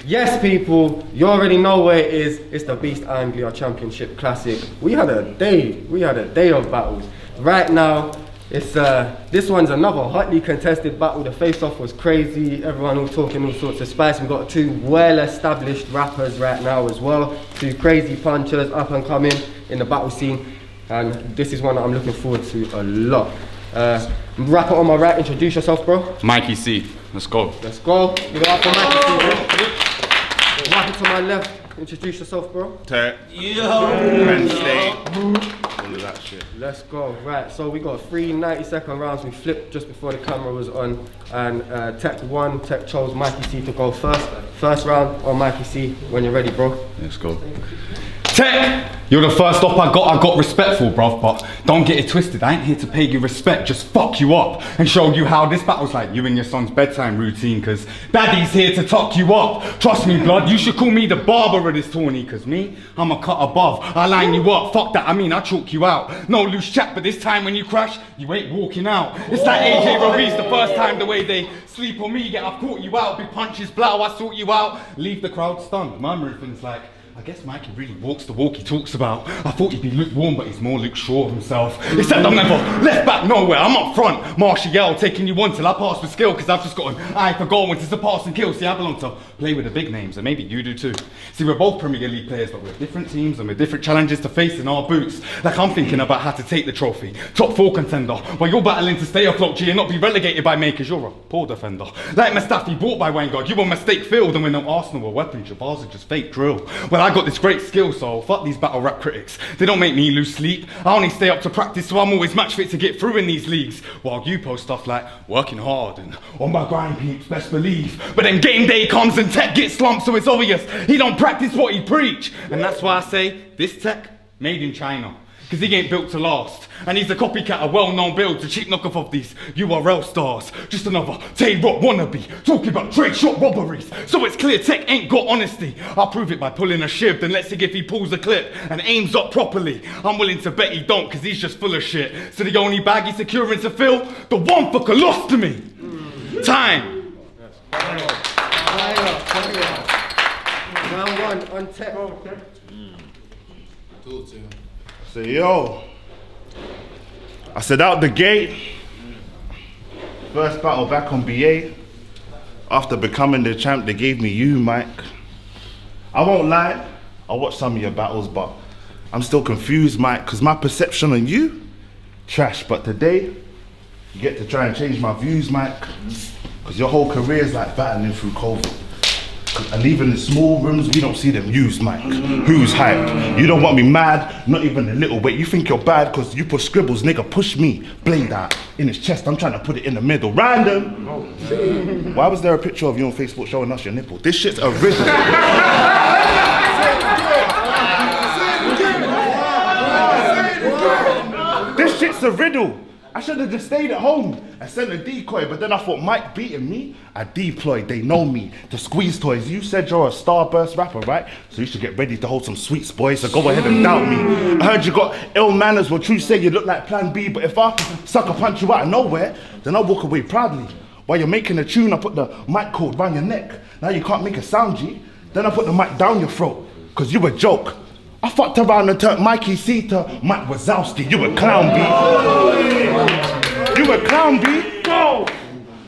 Yes, people, you already know where it is. It's the Beast Anglia Championship Classic. We had a day of battles. Right now, it's this one's another hotly contested battle. The face-off was crazy. Everyone all talking all sorts of spice. We've got two well-established rappers right now as well. Two crazy punchers up and coming in the battle scene. And this is one that I'm looking forward to a lot. Rapper on my right, introduce yourself, bro. Mikey C. Let's go. Let's go. Give it up for Mikey C, bro. Rapper to my left, introduce yourself, bro. Tek. Penn State. All of that shit. Let's go. Right, so we got 3 90-second rounds. We flipped just before the camera was on. And Tek won. Tek chose Mikey C to go first. First round on Mikey C. When you're ready, bro. Let's go. Tek! You're the first up I got respectful, bruv, but don't get it twisted. I ain't here to pay you respect, just fuck you up and show you how this battle's like you and your son's bedtime routine, cause Daddy's here to tuck you up. Trust me, blood, you should call me the barber of this tourney, cause me, I'm a cut above. I line you up, fuck that, I mean I chalk you out. No loose chat, but this time when you crash, you ain't walking out. It's like AJ Ruiz the first time, the way they sleep on me, yeah, I've caught you out. Big punches, blow, I sort you out. Leave the crowd stunned, murmuring things like, I guess Mikey really walks the walk he talks about. I thought he'd be lukewarm, but he's more Luke Shaw of himself. Except I'm never left back nowhere, I'm up front. Martial taking you on till I pass with skill, cause I've just got an eye for goal when it's a pass and kill. See, I belong to play with the big names, and maybe you do too. See, we're both Premier League players, but we're different teams and with different challenges to face in our boots. Like I'm thinking about how to take the trophy. Top 4 contender, while you're battling to stay afloat, G, and not be relegated by me, cause you're a poor defender. Like Mustafi bought by Weingard, you were mistake filled, and when no Arsenal were weapons, your bars are just fake drill. Well, I got this great skill, so fuck these battle rap critics. They don't make me lose sleep. I only stay up to practice, so I'm always match fit to get through in these leagues. While you post stuff like working hard and on my grind, peeps, best believe. But then game day comes and Tek gets slumped, so it's obvious he don't practice what he preach. And that's why I say this Tek made in China, cause he ain't built to last. And he's a copycat, a well-known build, a cheap knockoff of these URL stars. Just another Tay-Rock wannabe, talking about trade shop robberies. So it's clear Tek ain't got honesty. I'll prove it by pulling a shiv, then let's see if he pulls a clip and aims up properly. I'm willing to bet he don't, cause he's just full of shit. So the only bag he's securing to fill, the one for colostomy. Time. Round 1 on Tek. So yo, I said out the gate, first battle back on BA. After becoming the champ, they gave me you, Mike. I won't lie, I watched some of your battles, but I'm still confused, Mike, because my perception on you, trash. But today, you get to try and change my views, Mike, because your whole career is like battling through COVID. And even in small rooms, we don't see them used, Mike. Who's hyped? You don't want me mad, not even a little bit. You think you're bad because you put scribbles, nigga, push me. Blade out in his chest, I'm trying to put it in the middle. Random! Why was there a picture of you on Facebook showing us your nipple? This shit's a riddle. This shit's a riddle. I should have just stayed at home and sent a decoy, but then I thought Mike beating me, I deployed, they know me. The squeeze toys, you said you're a starburst rapper, right? So you should get ready to hold some sweets, boys, so go ahead and doubt me. I heard you got ill manners, well true say you look like Plan B, but if I sucker punch you out of nowhere, then I'll walk away proudly. While you're making a tune, I put the mic cord round your neck. Now you can't make a sound, G. Then I put the mic down your throat, cause you a joke. I fucked around and turned Mikey C to Mike Wazowski. You a clown, B. You a clown, B. Go.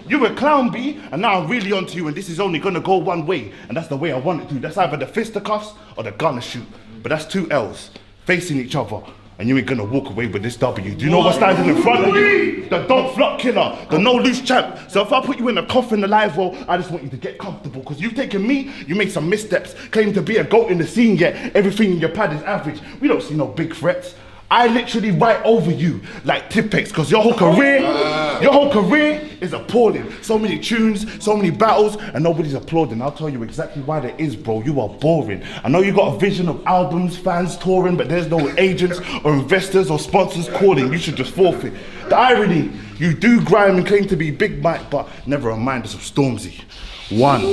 You a clown, B. And now I'm really onto you, and this is only gonna go one way, and that's the way I want it to. That's either the fisticuffs or the gunner shoot. But that's 2 L's facing each other, and you ain't gonna walk away with this W. Do you know what's standing in front of you? The don't flop killer, the no loose champ. So if I put you in a coffin alive, well, I just want you to get comfortable, because you've taken me, you made some missteps, claim to be a GOAT in the scene, yet everything in your pad is average. We don't see no big threats. I literally write over you like Tipex, because your whole career is appalling. So many tunes, so many battles, and nobody's applauding. I'll tell you exactly why that is, bro. You are boring. I know you got a vision of albums, fans touring, but there's no agents or investors or sponsors calling. You should just forfeit. The irony, you do grime and claim to be Big Mike, but never a mind of Stormzy. 1.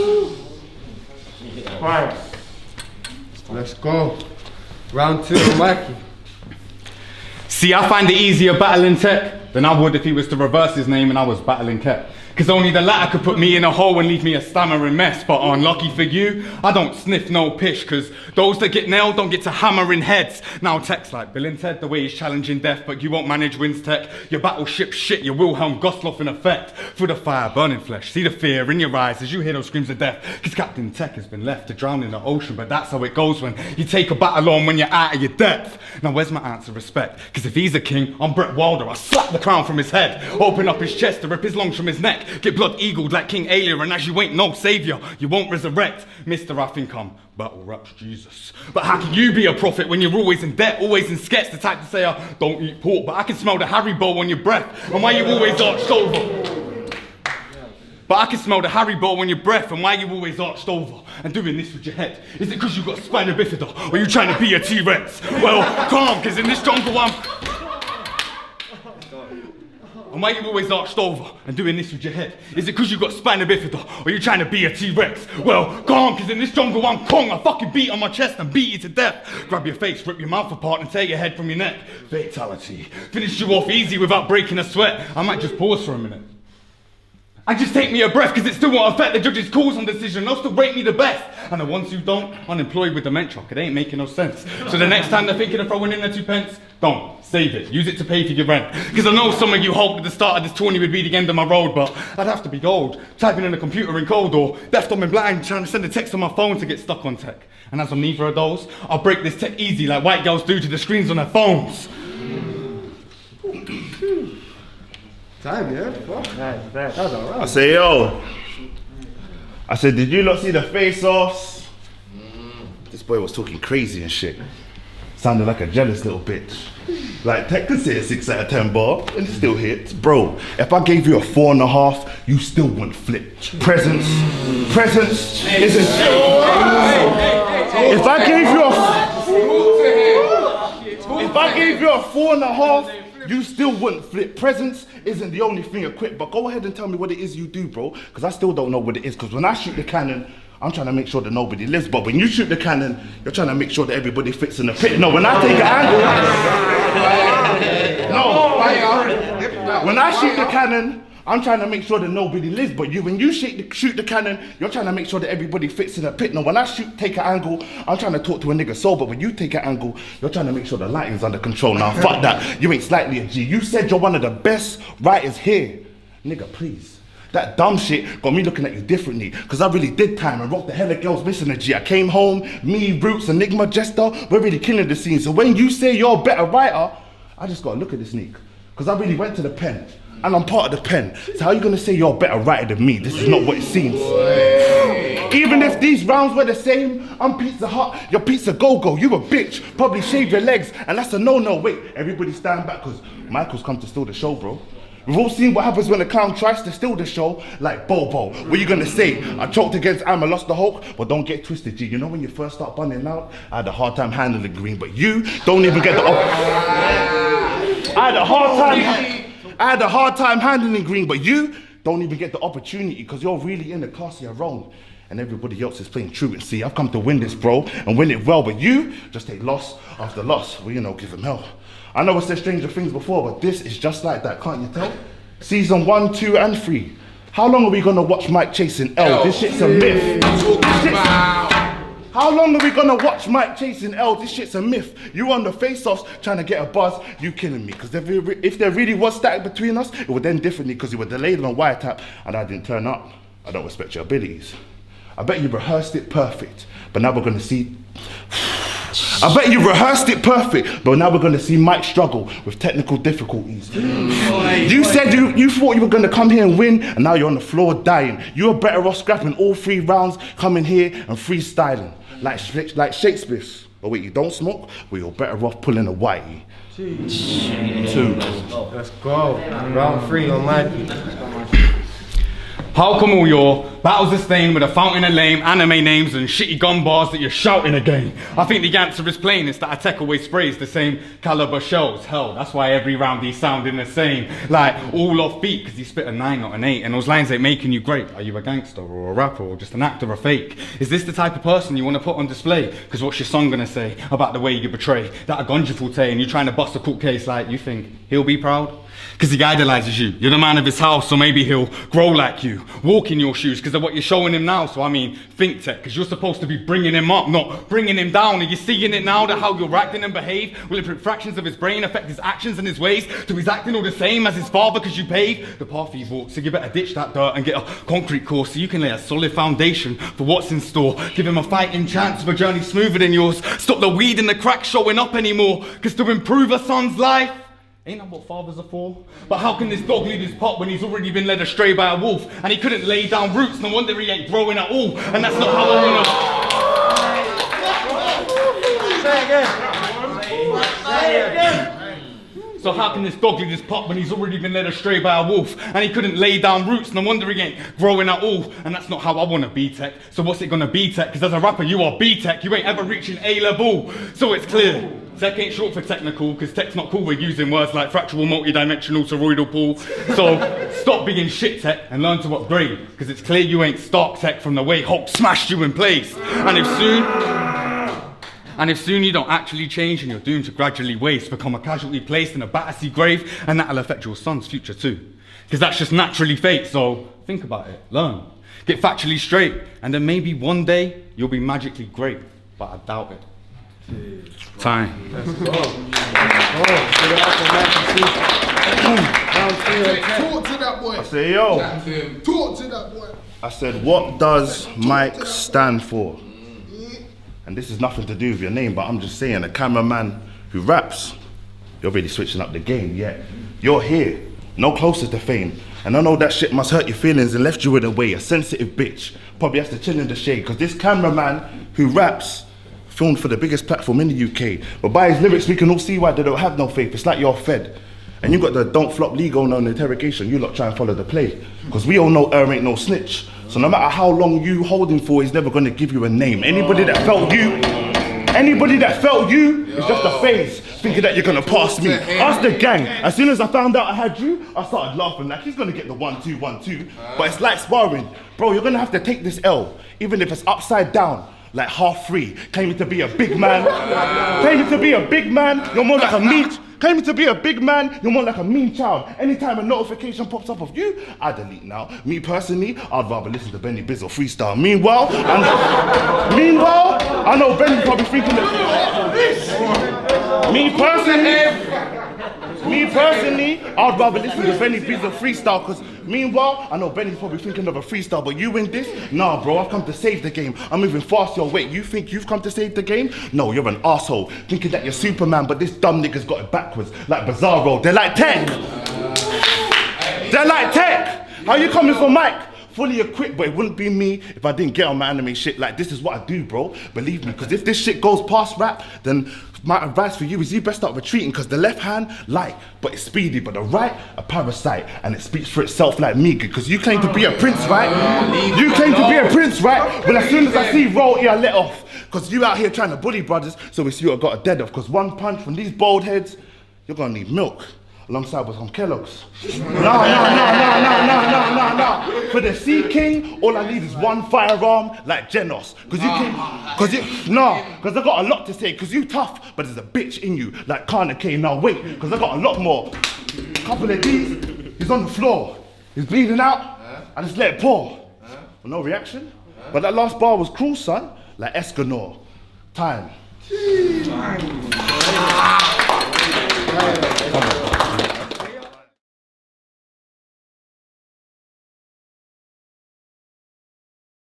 Right. Let's go. Round 2, Mikey. See, I find it easier battling Tek than I would if he was to reverse his name and I was battling Ket. Cause only the latter could put me in a hole and leave me a stammering mess. But unlucky for you, I don't sniff no pish. Cause those that get nailed don't get to hammer in heads. Now Tek's like Bill and Ted, the way he's challenging death. But you won't manage wins, Tek. Your battleship shit, your Wilhelm Gustloff in effect. Through the fire, burning flesh, see the fear in your eyes as you hear those screams of death. Cause Captain Tek has been left to drown in the ocean. But that's how it goes when you take a battle on when you're out of your depth. Now where's my answer? Respect. Cause if he's a king, I'm Brett Wilder. I slap the crown from his head, open up his chest to rip his lungs from his neck. Get blood eagled like King Alia, and as you ain't no savior, you won't resurrect. Mister, I think I'm battle raps Jesus. But how can you be a prophet when you're always in debt, always in skets, the type to say I don't eat pork, but I can smell the Haribo on your breath, and why you always arched over. But I can smell the Haribo on your breath, and why you always arched over and doing this with your head. Is it because you got spina bifida, or you trying to be a T-Rex? Well, calm, cause in this jungle and why you always arched over and doing this with your head? Is it because you got spina bifida, or you trying to be a T-Rex? Well, calm, cause in this jungle I'm Kong. I fucking beat on my chest and beat you to death. Grab your face, rip your mouth apart and tear your head from your neck. Fatality. Finish you off easy without breaking a sweat. I might just pause for a minute. And just take me a breath, cause it still won't affect the judge's calls on decision. They'll still rate me the best. And the ones who don't, unemployed with dementia, it ain't making no sense. So the next time they're thinking of throwing in their 2 pence, don't. Save it. Use it to pay for your rent. Cause I know some of you hoped at the start of this tourney would be the end of my road, but I'd have to be gold. Typing in a computer in code, or left on me blind, trying to send a text on my phone to get stuck on Tek. And as I'm neither of those, I'll break this Tek easy like white girls do to the screens on their phones. Time, yeah? That was alright. I say, yo. I said, did you not see the face-offs? This boy was talking crazy and shit. Sounded like a jealous little bitch. Like, Tek could say a 6 out of 10 bar, and it still hits. Bro, if I gave you a 4.5, you still wouldn't flip. Presence isn't... If I gave you a 4.5, you still wouldn't flip. Presence isn't the only thing equipped, but go ahead and tell me what it is you do, bro, because I still don't know what it is, because when I shoot the cannon, I'm trying to make sure that nobody lives, but when you shoot the cannon, you're trying to make sure that everybody fits in the pit. No, when I take an angle, when I shoot the cannon, I'm trying to make sure that nobody lives, but when you shoot the cannon, you're trying to make sure that everybody fits in the pit. No, when I take an angle, I'm trying to talk to a nigga sober. When you take an angle, you're trying to make sure the lighting's under control. Now, fuck that. You ain't slightly a G. You said you're one of the best writers here. Nigga, please. That dumb shit got me looking at you differently, because I really did time and rocked the hella girls missing a G. I came home, me, Roots, Enigma, Jester, we're really killing the scene. So when you say you're a better writer, I just gotta look at this sneak, because I really went to the pen, and I'm part of the pen. So how are you gonna say you're a better writer than me? This is not what it seems. Even if these rounds were the same, I'm Pizza Hut, you're Pizza Go-Go, you a bitch, probably shave your legs, and that's a no-no. Wait, everybody stand back, because Michael's come to steal the show, bro. We've all seen what happens when a clown tries to steal the show, like Bobo. What are you gonna say? I choked against Am, I lost the Hulk, but don't get twisted, G. You know when you first start bunning out, I had a hard time handling green, but you don't even get the I had a hard time handling green, but you don't even get the opportunity, because you're really in the class of your own. And everybody else is playing truancy. I've come to win this, bro, and win it well, but you just take loss after loss. Well, you know, give him hell. I know I said Stranger Things before, but this is just like that, can't you tell? Season 1, 2, and 3. How long are we gonna watch Mike chasing L? This shit's a myth. How long are we gonna watch Mike chasing L? This shit's a myth. You on the face-offs trying to get a buzz, you killing me. Because if there really was static between us, it would end differently, because you were delayed on wiretap and I didn't turn up. I don't respect your abilities. I bet you rehearsed it perfect, but now we're gonna see... I bet you rehearsed it perfect, but now we're gonna see Mike struggle with technical difficulties. You said you thought you were gonna come here and win, and now you're on the floor dying. You were better off scrapping all 3 rounds, coming here and freestyling, like Shakespeare's. But wait, you don't smoke? Well, you're better off pulling a whitey. 2. Let's go. Round 3 on Mikey. How come all your battles are stained with a fountain of lame anime names and shitty gun bars that you're shouting again. I think the answer is plain, it's that a Tek always sprays the same caliber shells. Hell, that's why every round he's sounding the same. Like, all off beat, because he spit a 9, not an 8, and those lines ain't making you great. Are you a gangster or a rapper or just an actor or fake? Is this the type of person you want to put on display? Because what's your song gonna say about the way you betray that a gunja forte and you trying to bust a court case? Like, you think he'll be proud? Because he idolizes you. You're the man of his house, so maybe he'll grow like you. Walk in your shoes because of what you're showing him now. So I mean, think Tek, because you're supposed to be bringing him up, not bringing him down. Are you seeing it now, that how you're acting and behave? Will it put fractions of his brain affect his actions and his ways? So he's acting all the same as his father because you paved the path he's walked. So you better ditch that dirt and get a concrete course so you can lay a solid foundation for what's in store. Give him a fighting chance of a journey smoother than yours. Stop the weed and the crack showing up anymore. Because to improve a son's life, ain't that what fathers are for? But how can this dog lead his pup when he's already been led astray by a wolf? And he couldn't lay down roots, no wonder he ain't growing at all. And that's not how I wanna... So how can this dog lead his pup when he's already been led astray by a wolf? And he couldn't lay down roots, no wonder he ain't growing at all. And that's not how I wanna be, Tek. So what's it gonna be, Tek? Because as a rapper you are B-Tek, you ain't ever reaching A-level. So it's clear, Tek ain't short for technical, because Tek's not cool with using words like fractal, multi-dimensional, toroidal pool. So stop being shit, Tek, and learn to upgrade, because it's clear you ain't Stark Tek from the way Hulk smashed you in place. And if soon you don't actually change and you're doomed to gradually waste, become a casualty placed in a Battersea grave, and that'll affect your son's future too. Because that's just naturally fate, so think about it, learn, get factually straight, and then maybe one day you'll be magically great, but I doubt it. Time. Talk to that boy. I say, yo. Talk to that boy. I said, what does Mike stand for? And this is nothing to do with your name, but I'm just saying, a cameraman who raps, you're really switching up the game, yeah. You're here, no closer to fame. And I know that shit must hurt your feelings and left you in a way, a sensitive bitch. Probably has to chill in the shade, because this cameraman who raps, filmed for the biggest platform in the UK. But by his lyrics, we can all see why they don't have no faith. It's like you're fed. And you got the don't flop league on the interrogation. You lot try and follow the play. Because we all know ain't no snitch. So no matter how long you holding for, he's never gonna give you a name. Anybody that felt you is just a phase, thinking that you're gonna pass me. Ask the gang. As soon as I found out I had you, I started laughing like he's gonna get the 1-2, 1-2. But it's like sparring. Bro, you're gonna have to take this L, even if it's upside down. Like half free, claiming to be a big man. Claiming to be a big man, you're more like a mean. Claiming to be a big man, you're more like a mean child. Anytime a notification pops up of you, I delete now. Me personally, I'd rather listen to Benny Biz or freestyle. Meanwhile, I know Benny's probably thinking that. Me personally, I'd rather listen to Benny Biz or freestyle, because meanwhile, I know Benny's probably thinking of a freestyle, but you win this? Nah, bro, I've come to save the game. I'm moving fast your way. You think you've come to save the game? No, you're an arsehole, thinking that you're Superman, but this dumb nigga's got it backwards, like Bizarro. They're like Tek. They're like Tek. How you coming for Mike? Fully equipped, but it wouldn't be me if I didn't get on my anime shit. Like, this is what I do, bro. Believe me, because if this shit goes past rap, then my advice for you is you best start retreating, because the left hand, light, but it's speedy, but the right, a parasite, and it speaks for itself like me, because you claim to be a prince, right? You claim to be a prince, right? Well, as soon as I see roll here, I let off, because you out here trying to bully brothers, so it's you I got a dead off, because one punch from these bald heads, you're gonna need milk. Alongside with some Kellogg's. No. For the Sea King, all I need is one firearm like Genos. Because I got a lot to say, because you tough, but there's a bitch in you, like Carnacay. Now wait, because I got a lot more. Couple of these, he's on the floor. He's bleeding out, I just let it pour. No reaction. But that last bar was cruel, son, like Escanor. Time.